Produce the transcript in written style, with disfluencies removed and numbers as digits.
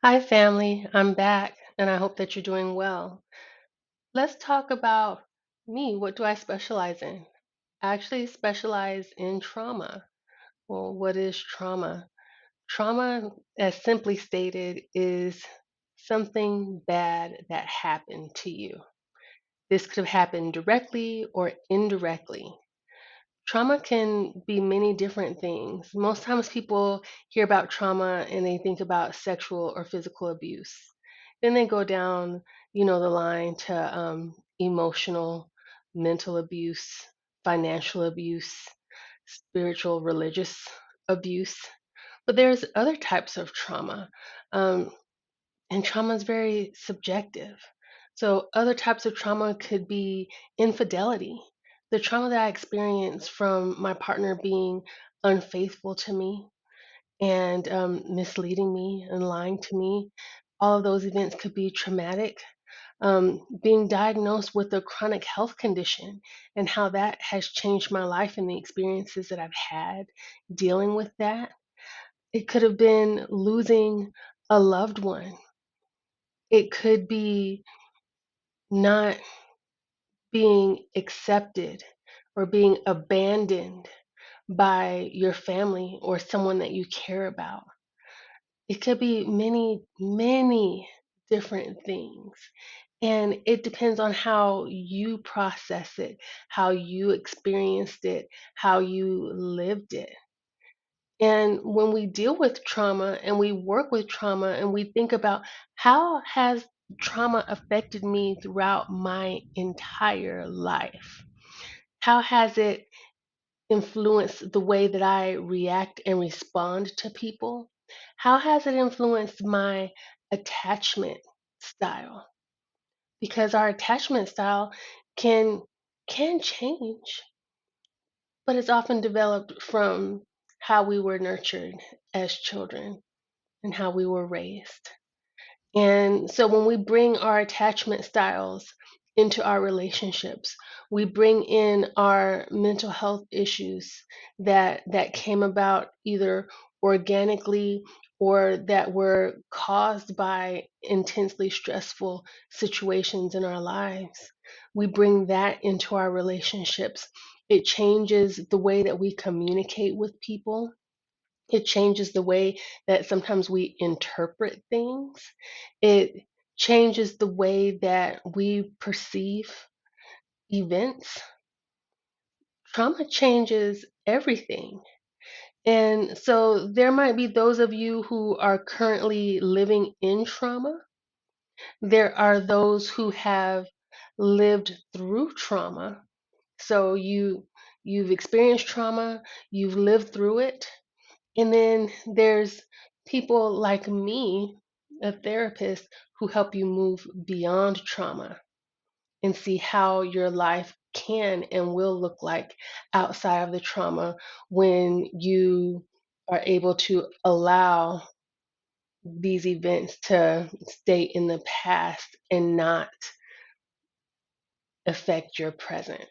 Hi, family. I'm back, and I hope that you're doing well. Let's talk about me. What do I specialize in? I actually specialize in trauma. Well, what is trauma? Trauma, as simply stated, is something bad that happened to you. This could have happened directly or indirectly. Trauma can be many different things. Most times people hear about trauma and they think about sexual or physical abuse. Then they go down, the line to emotional, mental abuse, financial abuse, spiritual, religious abuse. But there's other types of trauma. Um, and trauma is very subjective. So, other types of trauma could be infidelity. The trauma that I experienced from my partner being unfaithful to me and misleading me and lying to me. All of those events could be traumatic. Being diagnosed with a chronic health condition and how that has changed my life and the experiences that I've had dealing with that. It could have been losing a loved one. It could be not being accepted or being abandoned by your family or someone that you care about. It could be many, many different things. And it depends on how you process it, how you experienced it, how you lived it. And when we deal with trauma and we work with trauma and we think about how has trauma affected me throughout my entire life? How has it influenced the way that I react and respond to people? How has it influenced my attachment style? Because our attachment style can can change, but it's often developed from how we were nurtured as children and how we were raised. And so when we bring our attachment styles into our relationships, we bring in our mental health issues that came about either organically or that were caused by intensely stressful situations in our lives. We bring that into our relationships. It changes the way that we communicate with people. It changes the way that sometimes we interpret things. It changes the way that we perceive events. Trauma changes everything. And so there might be those of you who are currently living in trauma. There are those who have lived through trauma. So you've experienced trauma, you've lived through it. And then there's people like me, a therapist, who help you move beyond trauma and see how your life can and will look like outside of the trauma when you are able to allow these events to stay in the past and not affect your present.